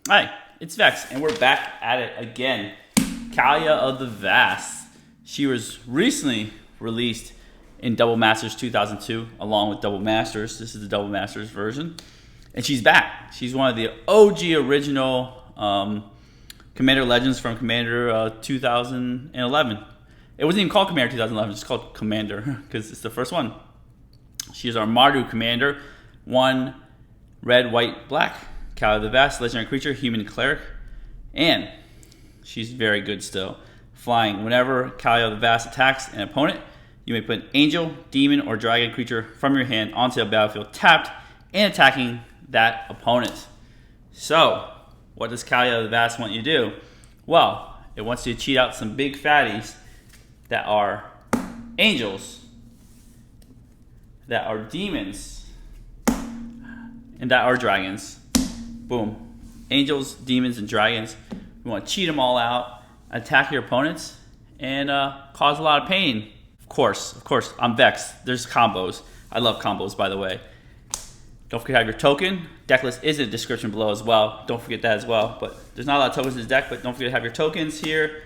Hi, it's Vex, and we're back at it again. Kaalia of the Vast. She was recently released in Double Masters 2002, along with Double Masters. This is the Double Masters version. And she's back. She's one of the OG original Commander Legends from Commander 2011. It wasn't even called Commander 2011, it's called Commander, because it's the first one. She's our Mardu Commander. 1 red, white, black. Kaalia of the Vast, legendary creature, human cleric. And she's very good still. Flying. Whenever Kaalia of the Vast attacks an opponent, you may put an angel, demon, or dragon creature from your hand onto the battlefield tapped and attacking that opponent. So, what does Kaalia of the Vast want you to do? Well, it wants you to cheat out some big fatties that are angels, that are demons, and that are dragons. Boom. Angels, demons, and dragons. You want to cheat them all out, attack your opponents, and cause a lot of pain. Of course, I'm Vex. There's combos. I love combos, by the way. Don't forget to have your token. Deck list is in the description below as well. Don't forget that as well. But there's not a lot of tokens in this deck, but don't forget to have your tokens here.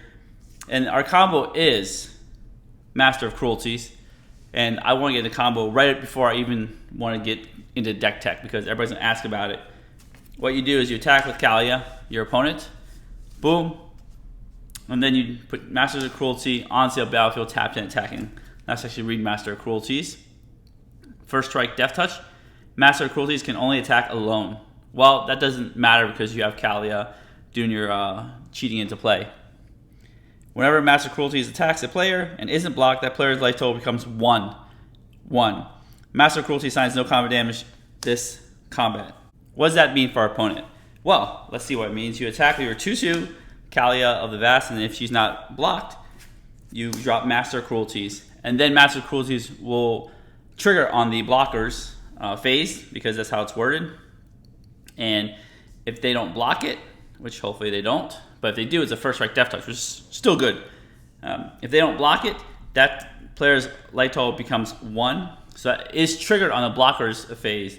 And our combo is Master of Cruelties. And I want to get the combo right before I even want to get into deck tech, because everybody's going to ask about it. What you do is you attack with Kaalia, your opponent. Boom. And then you put Masters of Cruelty onto the battlefield, tapped and attacking. Let's actually read Master of Cruelties. First strike, Death Touch. Master of Cruelties can only attack alone. Well, that doesn't matter because you have Kaalia doing your cheating into play. Whenever Master of Cruelties attacks a player and isn't blocked, that player's life total becomes 1. Master of Cruelty signs no combat damage this combat. What does that mean for our opponent? Well, let's see what it means. You attack with your 2/2 Kaalia of the Vast, and if she's not blocked, you drop Master of Cruelties. And then Master of Cruelties will trigger on the blockers phase, because that's how it's worded. And if they don't block it, which hopefully they don't, but if they do, it's a first strike Death Touch, which is still good. If they don't block it, that player's life total becomes 1. So that is triggered on the blockers phase.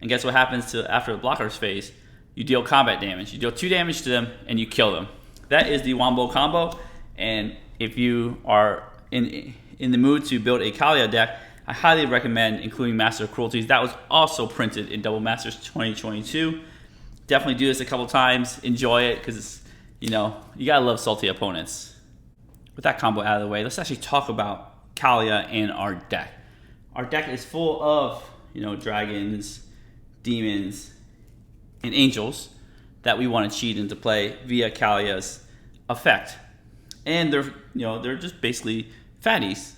And guess what happens after the blockers phase? You deal combat damage. You deal 2 damage to them, and you kill them. That is the Wombo combo. And if you are in the mood to build a Kaalia deck, I highly recommend including Master of Cruelties. That was also printed in Double Masters 2022. Definitely do this a couple times. Enjoy it, because you gotta love salty opponents. With that combo out of the way, let's actually talk about Kaalia and our deck. Our deck is full of dragons, demons, and angels that we want to cheat into play via Kaalia's effect. And they're just basically fatties,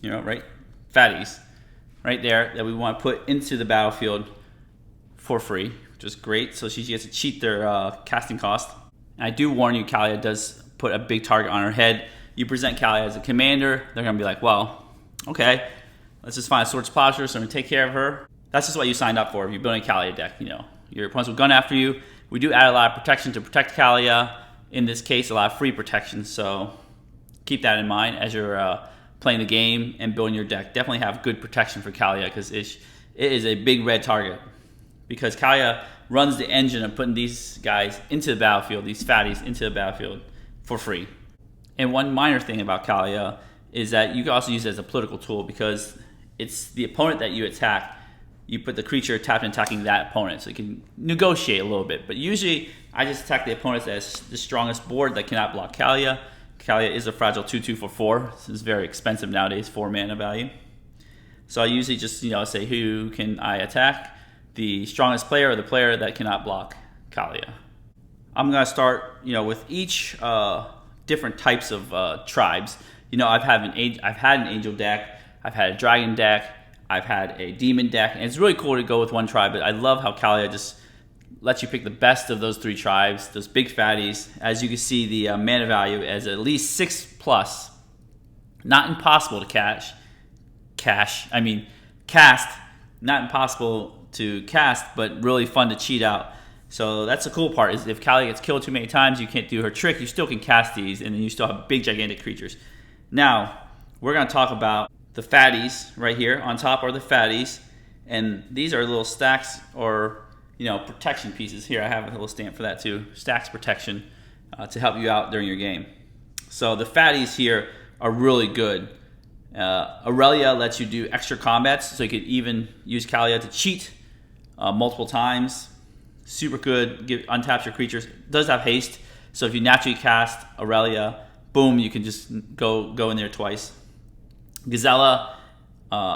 right? Fatties right there that we want to put into the battlefield for free, which is great. So she gets to cheat their casting cost. And I do warn you, Kaalia does put a big target on her head. You present Kaalia as a commander, they're going to be like, well, okay, let's just find a Swords Posture so I'm going to take care of her. That's just what you signed up for if you're building a Kaalia deck. Your opponents will gun after you. We do add a lot of protection to protect Kaalia. In this case, a lot of free protection. So keep that in mind as you're playing the game and building your deck. Definitely have good protection for Kaalia, because it is a big red target. Because Kaalia runs the engine of putting these guys into the battlefield, these fatties into the battlefield for free. And one minor thing about Kaalia is that you can also use it as a political tool, because it's the opponent that you attack. You put the creature tapped and attacking that opponent, so you can negotiate a little bit. But usually, I just attack the opponent that has the strongest board that cannot block Kaalia. Kaalia is a fragile 2/2 for 4. This is very expensive nowadays, 4 mana value. So I usually just say, who can I attack? The strongest player or the player that cannot block Kaalia. I'm gonna start with each different types of tribes. I've had an angel deck, I've had a dragon deck, I've had a demon deck, and it's really cool to go with one tribe, but I love how Kaalia just lets you pick the best of those 3 tribes, those big fatties. As you can see, the mana value is at least 6+. Not impossible to cast. Not impossible to cast, but really fun to cheat out. So that's the cool part, is if Kaalia gets killed too many times, you can't do her trick, you still can cast these, and then you still have big, gigantic creatures. Now, we're going to talk about the fatties right here. On top are the fatties, and these are little stacks or protection pieces. Here I have a little stamp for that too. Stacks protection to help you out during your game. So the fatties here are really good. Aurelia lets you do extra combats, so you could even use Kaalia to cheat multiple times. Super good. Untaps your creatures. Does have haste, so if you naturally cast Aurelia, boom, you can just go in there twice. Gazella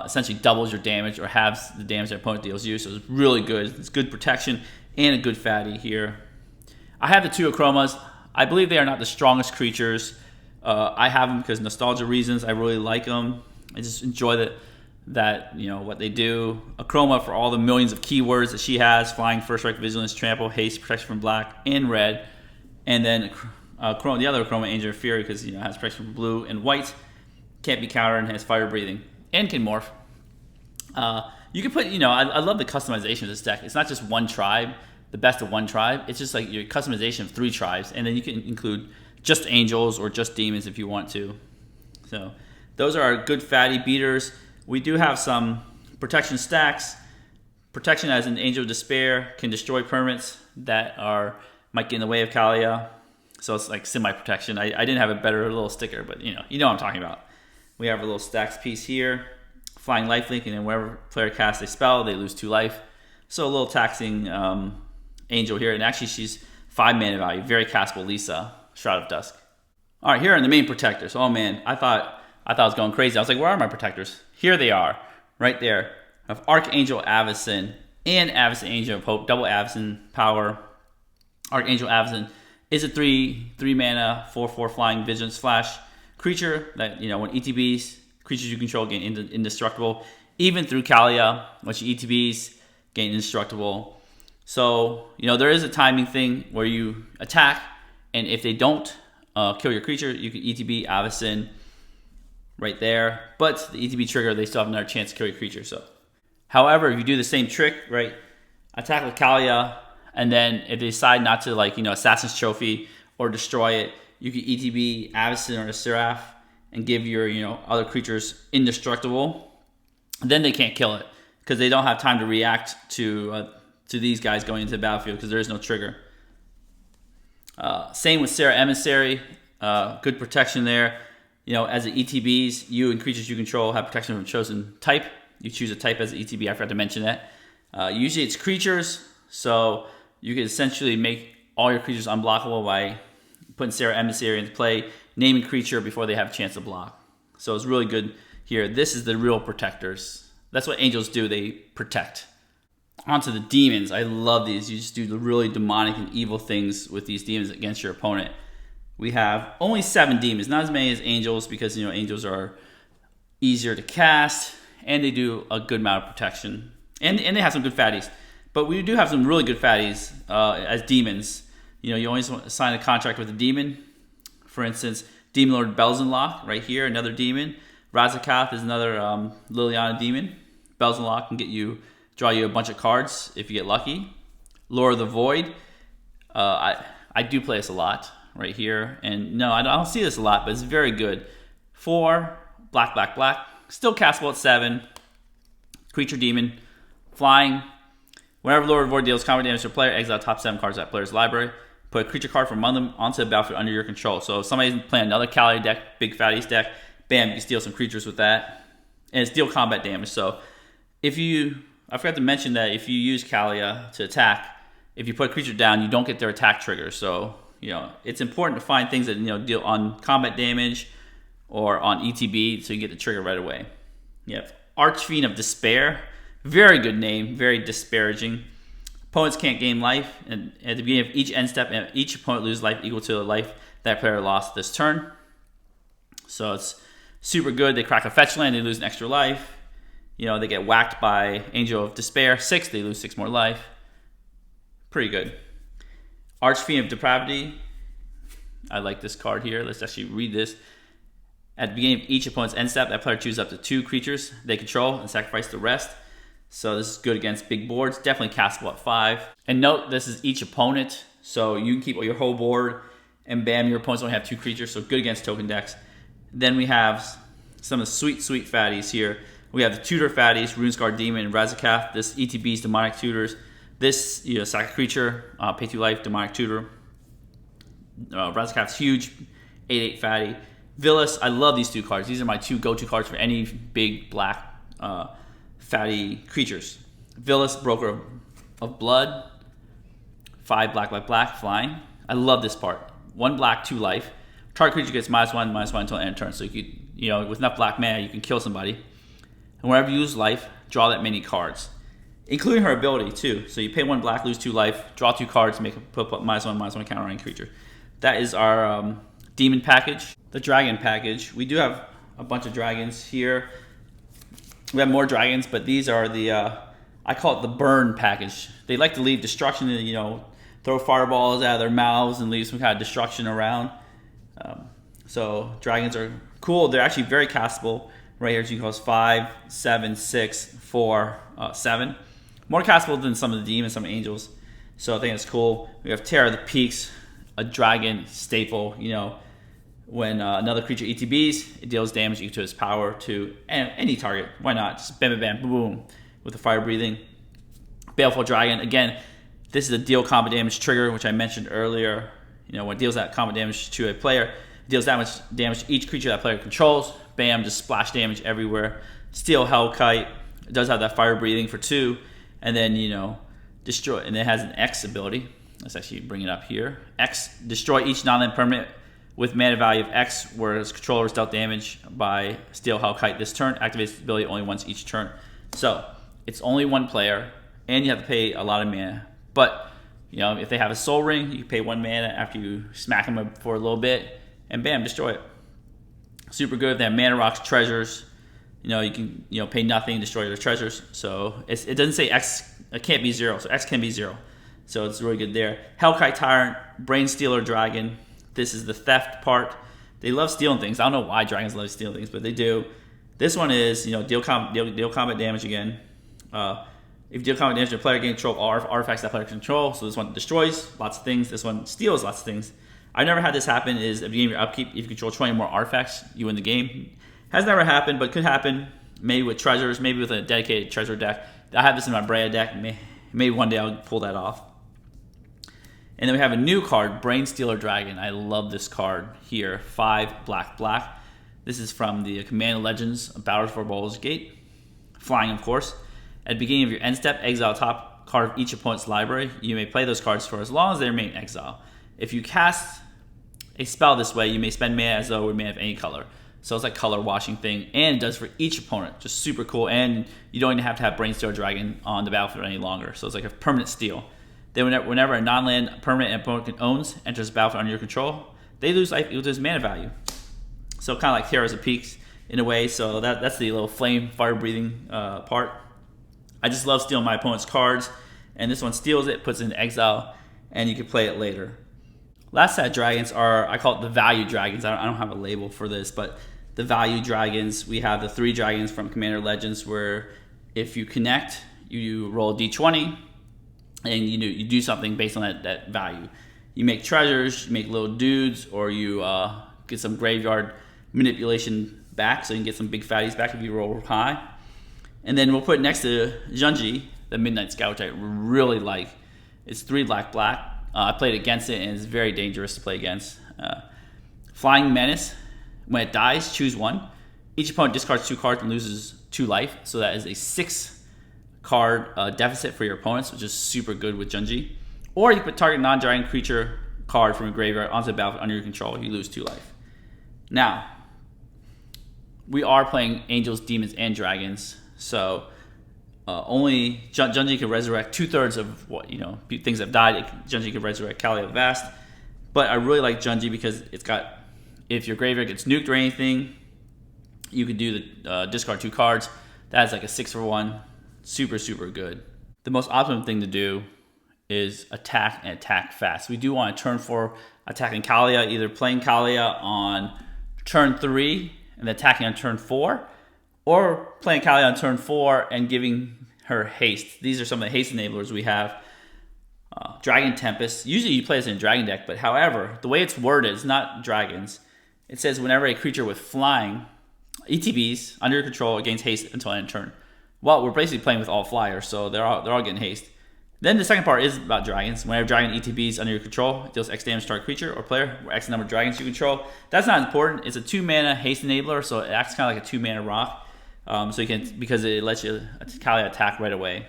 essentially doubles your damage or halves the damage that opponent deals you, so it's really good. It's good protection and a good fatty here. I have the 2 Achromas. I believe they are not the strongest creatures. I have them because nostalgia reasons. I really like them. I just enjoy that what they do. Achroma for all the millions of keywords that she has: flying, first strike, vigilance, trample, haste, protection from black and red. And then the other Achroma, Angel of Fury, because it has protection from blue and white, can't be countered and has fire breathing and can morph. You can put I love the customization of this deck. It's not just one tribe, the best of one tribe. It's just like your customization of 3 tribes, and then you can include just angels or just demons if you want to. So those are our good fatty beaters. We do have some protection stacks. Protection as an Angel of Despair can destroy permanents that might get in the way of Kaalia. So it's like semi-protection. I didn't have a better little sticker, but you know what I'm talking about. We have a little stacks piece here. Flying lifelink, and then whenever player casts a spell, they lose 2 life. So a little taxing angel here, and actually she's 5 mana value. Very castable Lisa. Shroud of Dusk. All right, here are the main protectors. Oh man, I thought I was going crazy. I was like, where are my protectors? Here they are, right there. I have Archangel Avacyn and Avacyn Angel of Hope, double Avacyn power. Archangel Avacyn is a 3 mana 4/4 flying vigilance flash creature that when ETBs, creatures you control gain indestructible. Even through Kaalia, once you ETBs, gain indestructible. So there is a timing thing where you attack. And if they don't kill your creature, you can ETB Avacyn right there. But the ETB trigger, they still have another chance to kill your creature. So, however, if you do the same trick, right, attack with Kaalia, and then if they decide not to, Assassin's Trophy or destroy it, you can ETB Avacyn or a Seraph and give your other creatures indestructible. Then they can't kill it because they don't have time to react to these guys going into the battlefield because there is no trigger. Same with Serra Emissary, good protection there. As the ETBs, you and creatures you control have protection from a chosen type. You choose a type as an ETB. I forgot to mention that. Usually it's creatures, so you can essentially make all your creatures unblockable by putting Serra Emissary into play, naming creature before they have a chance to block. So it's really good here. This is the real protectors. That's what angels do. They protect. Onto the demons. I love these. You just do the really demonic and evil things with these demons against your opponent. We have only 7 demons, not as many as angels, because angels are easier to cast and they do a good amount of protection. And they have some good fatties. But we do have some really good fatties as demons. You always want to sign a contract with a demon. For instance, Demon Lord Belzenlock right here, another demon. Razakath is another Liliana demon. Belzenlock can draw you a bunch of cards if you get lucky. Lure of the Void. I do play this a lot right here. And no, I don't see this a lot, but it's very good. 4, black. Still castable at 7. Creature demon. Flying. Whenever Lure of the Void deals combat damage to a player, exile top 7 cards of that player's library. Put a creature card from among them onto the battlefield under your control. So if somebody's playing another Kaalia deck, big fatties deck, bam, you can steal some creatures with that. And it's deal combat damage. So I forgot to mention that if you use Kaalia to attack, if you put a creature down, you don't get their attack trigger. So, it's important to find things that, deal on combat damage or on ETB so you get the trigger right away. You have Archfiend of Despair. Very good name, very disparaging. Opponents can't gain life, and at the beginning of each end step, each opponent loses life equal to the life that player lost this turn. So it's super good. They crack a fetch land, they lose an extra life. They get whacked by Angel of Despair, 6, they lose 6 more life. Pretty good. Archfiend of Depravity. I like this card here. Let's actually read this. At the beginning of each opponent's end step, that player chooses up to 2 creatures they control and sacrifice the rest. So this is good against big boards. Definitely castable at 5. And note, this is each opponent. So you can keep your whole board, and bam, your opponents only have 2 creatures. So good against token decks. Then we have some of the sweet fatties here. We have the Tutor fatties, Runescar Demon, and Razakath. This ETB's Demonic Tutors. This, sack a creature, pay 2 life, demonic tutor. Razakaf's huge, 8/8 fatty. Villas, I love these 2 cards. These are my 2 go-to cards for any big black fatty creatures. Villas, Broker of Blood, 5 black, flying. I love this part. 1 black, 2 life. Target creature gets -1/-1 until end of turn. So you could, with enough black mana, you can kill somebody. And whenever you lose life, draw that many cards, including her ability too. So you pay 1 black, lose 2 life, draw 2 cards, put -1/-1 counter on any creature. That is our demon package. The dragon package. We do have a bunch of dragons here. We have more dragons, but these are the I call it the burn package. They like to leave destruction, throw fireballs out of their mouths and leave some kind of destruction around. So dragons are cool. They're actually very castable. Right here, you can cost 5, 7, 6, 4, 7. More castable than some of the demons, some angels. So I think it's cool. We have Terror of the Peaks, a dragon staple. When another creature ETBs, it deals damage equal to its power to any target. Why not? Just bam, bam, bam, boom, boom, with the fire breathing. Baleful Dragon. Again, this is a deal combat damage trigger, which I mentioned earlier. When it deals that combat damage to a player, it deals that much damage to each creature that player controls. Bam, just splash damage everywhere. Steel Hellkite. It does have that fire breathing for 2. And then, destroy. And it has an X ability. Let's actually bring it up here. X, destroy each non-land permanent with mana value of X, where its controller is dealt damage by Steel Hellkite this turn. Activates the ability only once each turn. So, it's only 1 player, and you have to pay a lot of mana. But, if they have a Soul Ring, you can pay 1 mana after you smack them for a little bit, and bam, destroy it. Super good. They have Mana Rocks, Treasures. You can pay nothing, destroy their treasures. So, it doesn't say X, it can't be 0, so X can be 0. So, it's really good there. Hellkite Tyrant, Brainstealer Dragon. This is the theft part. They love stealing things. I don't know why dragons love stealing things, but they do. This one is, deal combat damage again. If you deal combat damage to a player, gain control of all artifacts that player can control. So this one destroys lots of things. This one steals lots of things. I've never had this happen. Is at the beginning of your upkeep, if you control 20 more artifacts, you win the game. Has never happened, but could happen. Maybe with treasures, maybe with a dedicated treasure deck. I have this in my Brea deck. Maybe one day I'll pull that off. And then we have a new card, Brainstealer Dragon. I love this card here. 5 black. This is from the Command Legends of Bowers for Baldur's Gate. Flying, of course. At the beginning of your end step, exile top card of each opponent's library. You may play those cards for as long as they remain in exile. If you cast a spell this way, you may spend mana as though it were mana of any color. So it's like color washing thing, and it does for each opponent. Just super cool, and you don't even have to have Brainstealer Dragon on the battlefield any longer. So it's like a permanent steal. Then whenever a non-land permanent an opponent owns enters the battlefield under your control, they lose life equal to its mana value. So kind of like Terror of the Peaks in a way. So that's the little flame, fire-breathing part. I just love stealing my opponent's cards. And this one steals it, puts it in exile, and you can play it later. Last set of dragons are, I call it the value dragons. I don't have a label for this, but the value dragons, we have the 3 dragons from Commander Legends where if you connect, you roll a d20, and you do something based on that value. You make treasures, you make little dudes, or you get some graveyard manipulation back, so you can get some big fatties back if you roll high. And then we'll put it next to Junji, the Midnight Scout, which I really like. It's 3 black. I played against it, and it's very dangerous to play against. Flying Menace. When it dies, choose 1. Each opponent discards 2 cards and loses 2 life, so that is a 6 card deficit for your opponents, which is super good with Junji. Or you put target non-dragon creature card from a graveyard onto the battlefield under your control. You lose 2 life. Now, we are playing angels, demons, and dragons, so only Junji can resurrect 2/3 of what things that have died. Junji can resurrect Kaalia Vast, but I really like Junji because it's got, if your graveyard gets nuked or anything, you can do the discard 2 cards. That's like a 6-for-1. Super good. The most optimum thing to do is attack and attack fast. We do want to turn 4 attacking Kaalia, either playing Kaalia on turn 3 and attacking on turn 4, or playing Kaalia on turn 4 and giving her haste. These are some of the haste enablers we have. Dragon Tempest. Usually you play this in a dragon deck, but however, the way it's worded is not dragons. It says whenever a creature with flying ETBs under your control gains haste until end of turn. Well, we're basically playing with all flyers, so they're all getting haste. Then the second part is about dragons. Whenever dragon ETBs under your control, it deals X damage to target creature or player, or X number of dragons you control. That's not important. It's a 2-mana haste enabler, so it acts kind of like a 2-mana rock. So you can, because it lets you Kaalia attack right away.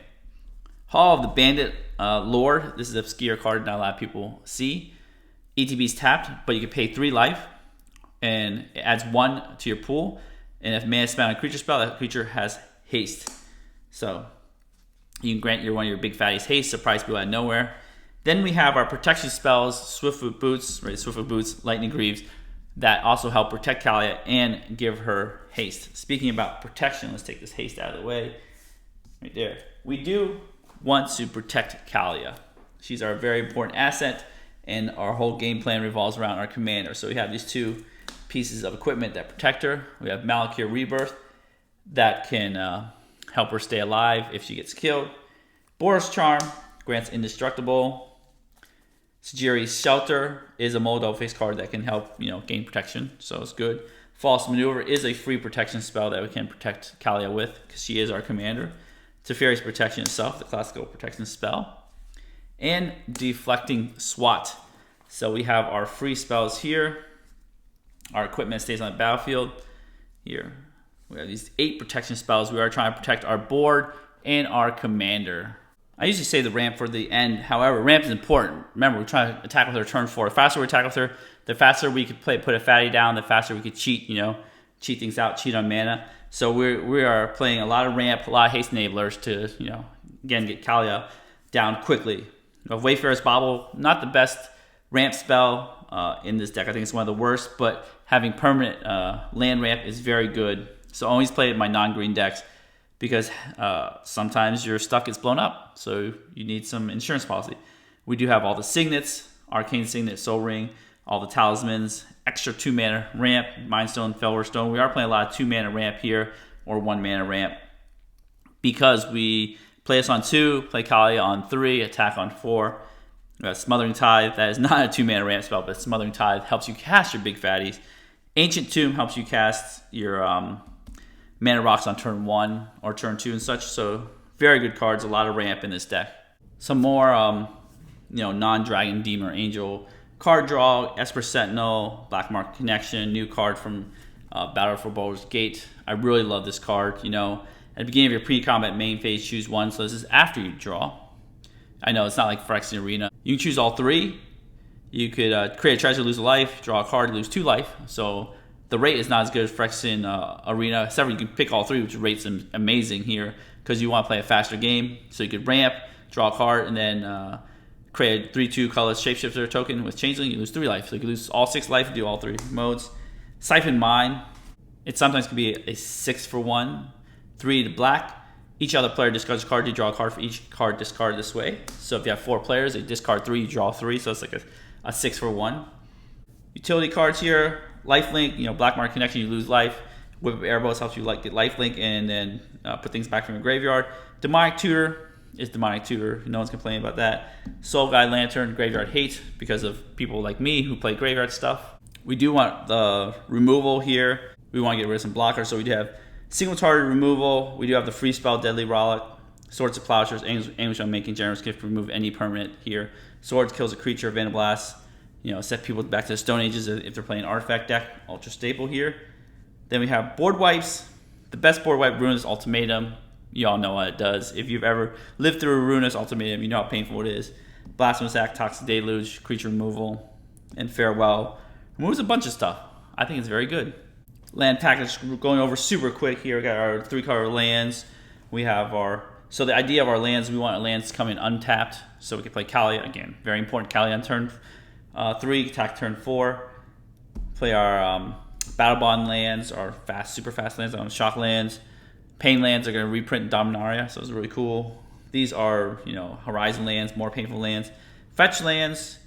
Hall of the Bandit Lord. This is an obscure card not a lot of people see. ETB's tapped, but you can pay 3 life, and it adds 1 to your pool. And if mana is spent on a creature spell, that creature has haste. So you can grant one of your big fatties haste, surprise people out of nowhere. Then we have our protection spells, Swiftfoot Boots, right? Swiftfoot Boots, Lightning Greaves, that also help protect Kaalia and give her haste. Speaking about protection, let's take this haste out of the way. Right there. We do want to protect Kaalia. She's our very important asset, and our whole game plan revolves around our commander. So we have these 2 pieces of equipment that protect her. We have Malakir Rebirth that can help her stay alive if she gets killed. Boros Charm grants indestructible. Sajiri's Shelter is a mold face card that can help gain protection, so it's good. False Maneuver is a free protection spell that we can protect Kaalia with because she is our commander. Teferi's Protection itself, the classical protection spell. And Deflecting Swat. So we have our free spells here. Our equipment stays on the battlefield. Here we have these 8 protection spells. We are trying to protect our board and our commander. I usually say the ramp for the end. However, ramp is important. Remember, we're trying to attack with her turn 4. The faster we attack with her, the faster we could put a fatty down, the faster we could cheat, cheat things out, cheat on mana. So we are playing a lot of ramp, a lot of haste enablers to, again, get Kaalia down quickly. Wayfarer's Bauble, not the best ramp spell in this deck. I think it's one of the worst, but having permanent land ramp is very good. So always play my non-green decks because sometimes your stuff gets blown up. So you need some insurance policy. We do have all the signets, Arcane Signet, Soul Ring, all the talismans, extra 2-mana ramp, Mindstone, Felwar Stone. We are playing a lot of 2-mana ramp here or 1-mana ramp because we play this on 2, play Kaalia on 3, attack on 4. We got Smothering Tithe. That is not a 2-mana ramp spell, but Smothering Tithe helps you cast your big fatties. Ancient Tomb helps you cast your mana rocks on turn 1 or turn 2 and such. So very good cards, a lot of ramp in this deck. Some more non-dragon demon or angel card draw, Esper Sentinel, Black Market Connection, new card from Battle for Baldur's Gate. I really love this card. At the beginning of your pre-combat main phase, choose 1. So this is after you draw. I know it's not like Phyrexian Arena. You can choose all 3. You could create a treasure, lose a life, draw a card, lose 2 life. So the rate is not as good as Phyrexian Arena. Except you can pick all 3, which rates amazing here because you want to play a faster game. So you could ramp, draw a card, and then create a 3/2 colorless shapeshifter token with Changeling. You lose 3 life. So you can lose all 6 life and do all 3 modes. Siphon Mine. It sometimes can be a 6-for-1. 3 to black. Each other player discards a card. You draw a card for each card discarded this way. So if you have 4 players, they discard 3, you draw 3. So it's like a 6-for-1. Utility cards here. Lifelink, Black Market Connection, you lose life. Whip of Airboats helps you get lifelink and then put things back from your graveyard. Demonic Tutor is Demonic Tutor. No one's complaining about that. Soul Guide Lantern, Graveyard Hate because of people like me who play graveyard stuff. We do want the removal here. We want to get rid of some blockers, so we do have single target removal. We do have the free spell Deadly Rollick, Swords of Plowshares, Anguish on Making, Generous Gift, remove any permanent here. Swords kills a creature, Vandablast. Set people back to the Stone Ages if they're playing artifact deck. Ultra staple here. Then we have board wipes. The best board wipe, Ruinous Ultimatum. You all know what it does. If you've ever lived through a Ruinous Ultimatum, you know how painful it is. Blasphemous Act, Toxic Deluge, creature removal, and Farewell. Removes a bunch of stuff. I think it's very good. Land package going over super quick here. We got our 3-color lands. We have so the idea of our lands, we want our lands to come in untapped so we can play Kaalia. Again, very important. Kaalia on turn 3, attack turn 4. Play our Battle Bond lands, our super fast lands, on shock lands. Pain lands are going to reprint Dominaria, so it's really cool. These are, Horizon lands, more painful lands. Fetch lands,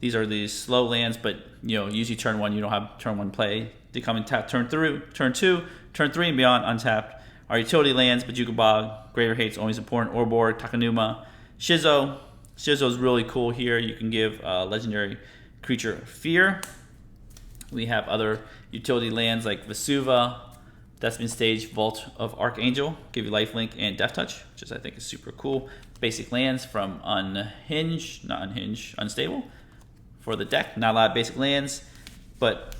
these are these slow lands, but, usually turn 1, you don't have turn 1 play. They come in tap turn 2, turn 3 and beyond, untapped. Our utility lands, Bajuka Bog, Graveyard Hate's always important, Orborg, Takanuma, Shizo. Shizo is really cool here. You can give legendary creature Fear. We have other utility lands like Vesuva, Deathspin Stage, Vault of Archangel, give you lifelink and Death Touch, which I think is super cool. basic lands from Unstable for the deck. Not a lot of basic lands, but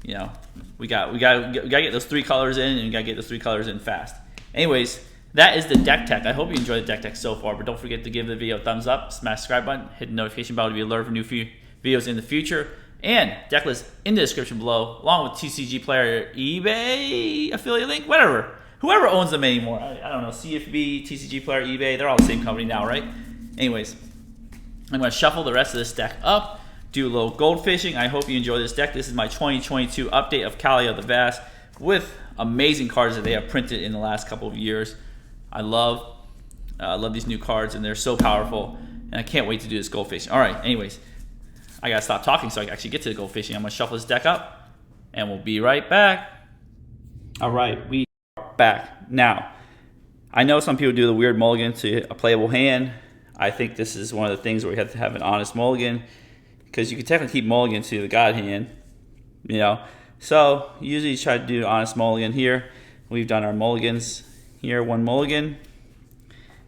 you know, we gotta get those 3 colors in, and we gotta get those 3 colors in fast. Anyways, that is the deck tech. I hope you enjoyed the deck tech so far, but don't forget to give the video a thumbs up, smash the subscribe button, hit the notification bell to be alerted for new videos in the future, and deck list in the description below, along with TCG Player eBay affiliate link, whatever. Whoever owns them anymore. I don't know, CFB, TCG Player, eBay, they're all the same company now, right? Anyways, I'm going to shuffle the rest of this deck up, do a little gold fishing. I hope you enjoy this deck. This is my 2022 update of Kaalia the Vast with amazing cards that they have printed in the last couple of years. I love these new cards, and they're so powerful, and I can't wait to do this gold fishing. All right, anyways, I got to stop talking so I can actually get to the gold fishing. I'm going to shuffle this deck up, and we'll be right back. All right, we are back. Now, I know some people do the weird mulligan to a playable hand. I think this is one of the things where you have to have an honest mulligan, because you can technically keep mulligan to the god hand, you know. So usually you try to do honest mulligan here. We've done our mulligans here, 1 mulligan.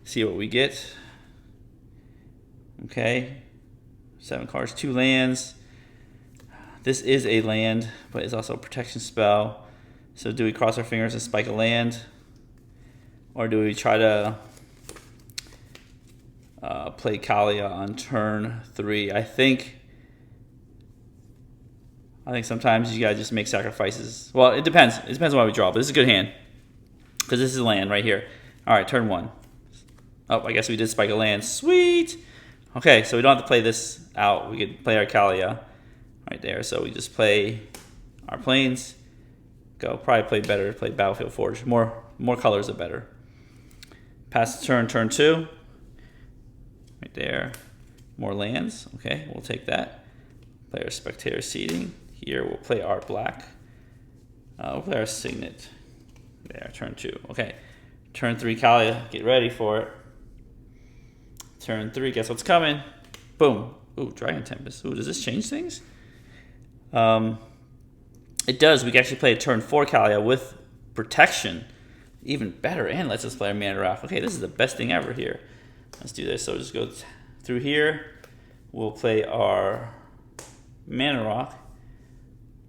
See what we get. Okay, 7 cards, 2 lands. This is a land, but it's also a protection spell. So do we cross our fingers and spike a land, or do we try to play Kaalia on turn 3? I think sometimes you gotta just make sacrifices. Well, it depends. It depends on what we draw, but this is a good hand, because this is a land right here. All right, turn 1. Oh, I guess we did spike a land. Sweet. Okay, so we don't have to play this out. We could play our Kaalia right there. So we just play our planes. Go. Probably play better. Play Battlefield Forge. More colors are better. Pass the turn 2. Right there. More lands. Okay, we'll take that. Play our Spectator Seeding. Here we'll play our black. We'll play our Signet. There, turn 2. Okay, turn 3 Kaalia. Get ready for it. Turn 3, guess what's coming? Boom. Ooh, Dragon Tempest. Ooh, does this change things? It does. We can actually play a turn 4 Kaalia with protection. Even better, and lets us play our Mana Rock. Okay, this is the best thing ever here. Let's do this. So just go through here. We'll play our Mana Rock.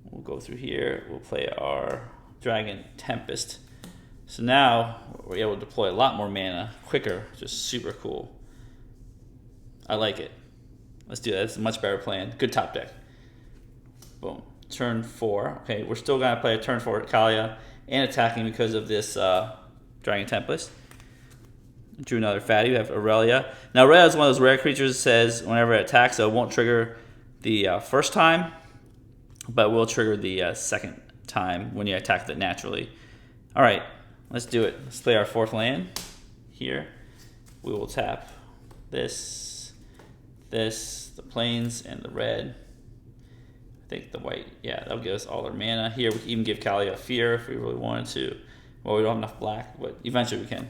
We'll go through here. We'll play our Dragon Tempest. So now we're able to deploy a lot more mana quicker. Just super cool. I like it. Let's do that. It's a much better plan. Good top deck. Boom. Turn 4. Okay, we're still going to play a turn 4 Kaalia and attacking because of this Dragon Tempest. Drew another fatty. We have Aurelia. Now, Aurelia is one of those rare creatures that says whenever it attacks, so it won't trigger the first time, but will trigger the second time when you attack it naturally. All right, let's do it. Let's play our 4th land here. We will tap this, the plains, and the red. I think the white, yeah, that'll give us all our mana. Here, we can even give Kaalia Fear if we really wanted to. Well, we don't have enough black, but eventually we can.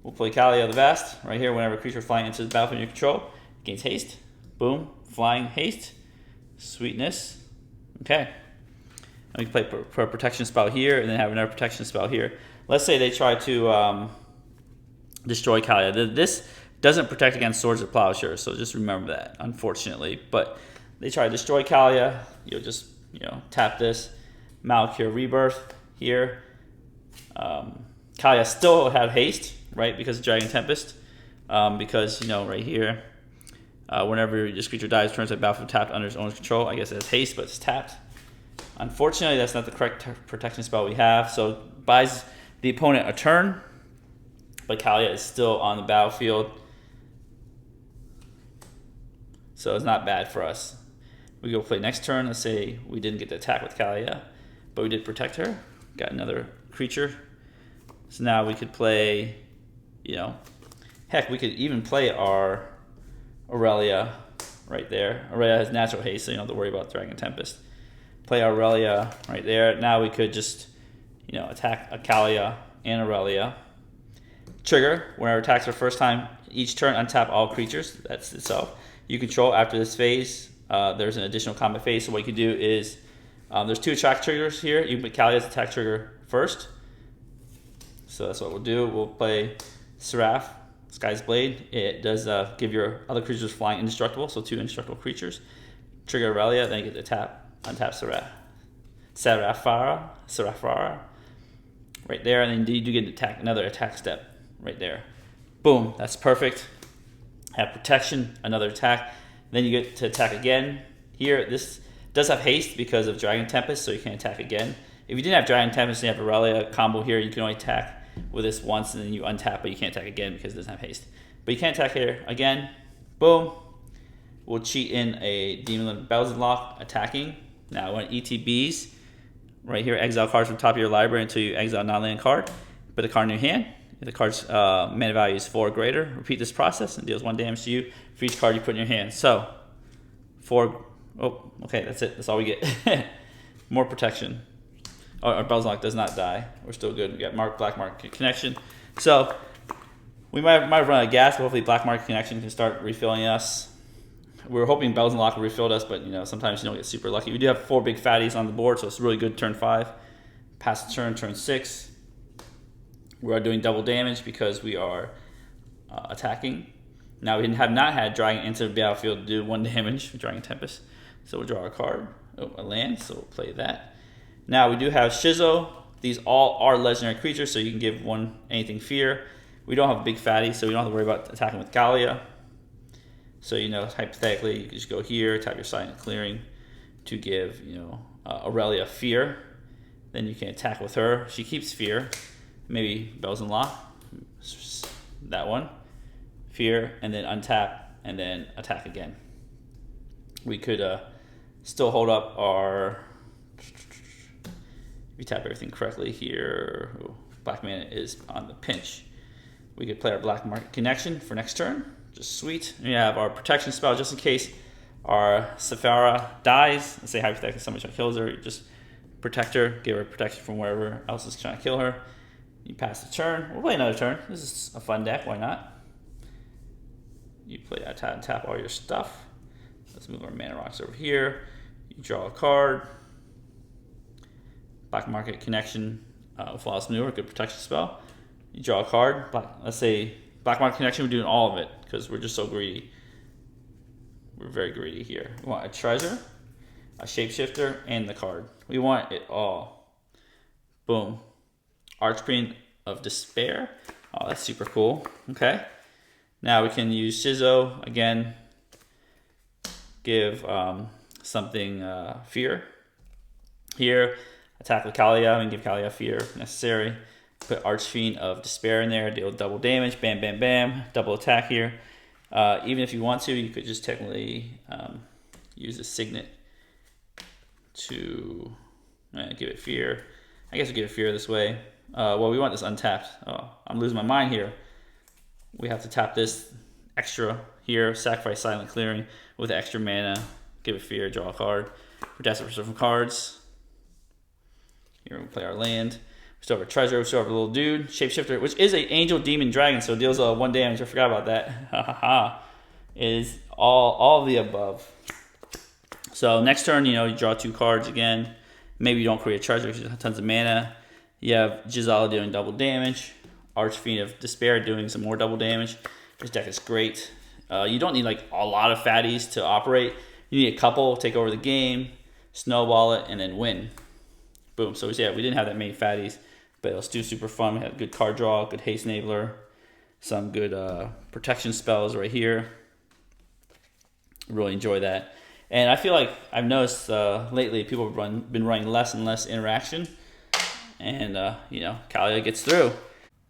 We'll play Kaalia the Vast right here. Whenever a creature flying into the battlefield you control gains haste. Boom, flying haste. Sweetness. Okay. And we can play for a protection spell here, and then have another protection spell here. Let's say they try to destroy Kaalia. This doesn't protect against Swords of Plowshare, so just remember that, unfortunately. But they try to destroy Kaalia, you'll just, tap this. Malakir Rebirth here. Kaalia still have haste, right, because of Dragon Tempest. Because, right here, whenever this creature dies, turns a battlefield tapped under its owner's control. I guess it has haste, but it's tapped. Unfortunately, that's not the correct protection spell we have, so it buys the opponent a turn, but Kaalia is still on the battlefield, so it's not bad for us. We go play next turn. Let's say we didn't get to attack with Kaalia, but we did protect her. Got another creature. So now we could play, heck, we could even play our Aurelia right there. Aurelia has natural haste, so you don't have to worry about Dragon Tempest. Play Aurelia right there. Now we could just, attack a Kaalia and Aurelia. Trigger, whenever it attacks her first time, each turn untap all creatures. That's itself. You control after this phase. There's an additional combat phase. So what you can do is, there's 2 attack triggers here. You can put Kaalia's attack trigger first. So that's what we'll do. We'll play Seraph Sky's Blade. It does give your other creatures flying indestructible, so 2 indestructible creatures. Trigger Aurelia, then you get to untap Serafara, right there, and then you do get another attack step right there. Boom, that's perfect. Have protection, another attack. Then you get to attack again. Here, this does have haste because of Dragon Tempest, so you can attack again. If you didn't have Dragon Tempest and you have Aurelia combo here, you can only attack with this once and then you untap, but you can't attack again because it doesn't have haste. But you can attack here again. Boom. We'll cheat in a Demon Bells Lock attacking. Now, when ETBs, right here, exile cards from top of your library until you exile a non-land card. Put the card in your hand. If the card's mana value is 4 or greater, repeat this process and deals 1 damage to you for each card you put in your hand. So, 4. Oh, okay, that's it. That's all we get. More protection. Our Bells Lock does not die. We're still good. We got Black Market Connection. So, we might run out of gas, but hopefully Black Market Connection can start refilling us. We were hoping Bells Lock refilled us, but sometimes you don't get super lucky. We do have 4 big fatties on the board, so it's really good turn 5. Pass the turn 6. We are doing double damage because we are attacking. Now, we have not had Dragon enter the battlefield to do 1 damage with Dragon Tempest. So we'll draw a card, a land, so we'll play that. Now, we do have Shizo. These all are legendary creatures, so you can give anything fear. We don't have a big fatty, so we don't have to worry about attacking with Kaalia. So, hypothetically, you can just go here, tap your Silent Clearing to give, Aurelia fear. Then you can attack with her. She keeps fear. Maybe Bells and Lock. That one. Fear, and then untap, and then attack again. We could still hold up our... If we tap everything correctly here, black mana is on the pinch. We could play our Black Market Connection for next turn. Just sweet. We have our protection spell just in case our Sephara dies. Let's say hypothetically somebody trying to kill her. You just protect her, give her protection from wherever else is trying to kill her. You pass the turn. We'll play another turn. This is a fun deck. Why not? You play that, tap all your stuff. Let's move our mana rocks over here. You draw a card. Black Market Connection, Flawless Maneuver, good protection spell. You draw a card. Let's say Black Market Connection, we're doing all of it because we're just so greedy. We're very greedy here. We want a treasure, a shapeshifter, and the card. We want it all. Boom. Archfiend of Despair. Oh, that's super cool. Okay. Now we can use Shizo again. Give something fear. Here, attack with Kaalia. We can give Kaalia fear if necessary. Put Archfiend of Despair in there. Deal double damage. Bam, bam, bam. Double attack here. Even if you want to, you could just technically use a Signet to give it fear. I guess we'll give it fear this way. Well, we want this untapped. Oh, I'm losing my mind here. We have to tap this extra here, sacrifice Silent Clearing with extra mana, give it fear, draw a card, protect it from cards. Here we play our land. We still have a treasure, we still have a little dude, Shapeshifter, which is an Angel Demon Dragon, so it deals 1 damage. I forgot about that. Is all of the above. So next turn, you draw 2 cards again. Maybe you don't create a treasure because you have tons of mana. You have Gisela doing double damage. Archfiend of Despair doing some more double damage. This deck is great. You don't need a lot of fatties to operate. You need a couple, take over the game, snowball it, and then win. Boom. So yeah, we didn't have that many fatties, but it was still super fun. We had good card draw, good haste enabler, some good protection spells right here. Really enjoy that. And I feel like I've noticed lately people have been running less and less interaction. And, Kaalia gets through.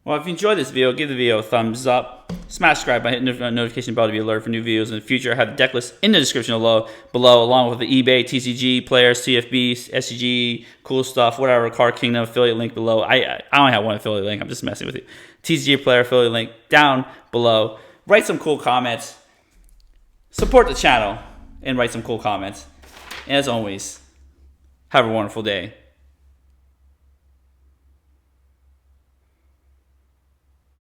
Well, if you enjoyed this video, give the video a thumbs up. Smash subscribe by hitting the notification bell to be alerted for new videos in the future. I have the deck list in the description below, along with the eBay, TCG, players, CFB, SCG, cool stuff, whatever, Card Kingdom affiliate link below. I only have one affiliate link. I'm just messing with you. TCG player affiliate link down below. Write some cool comments. Support the channel and write some cool comments. And as always, have a wonderful day.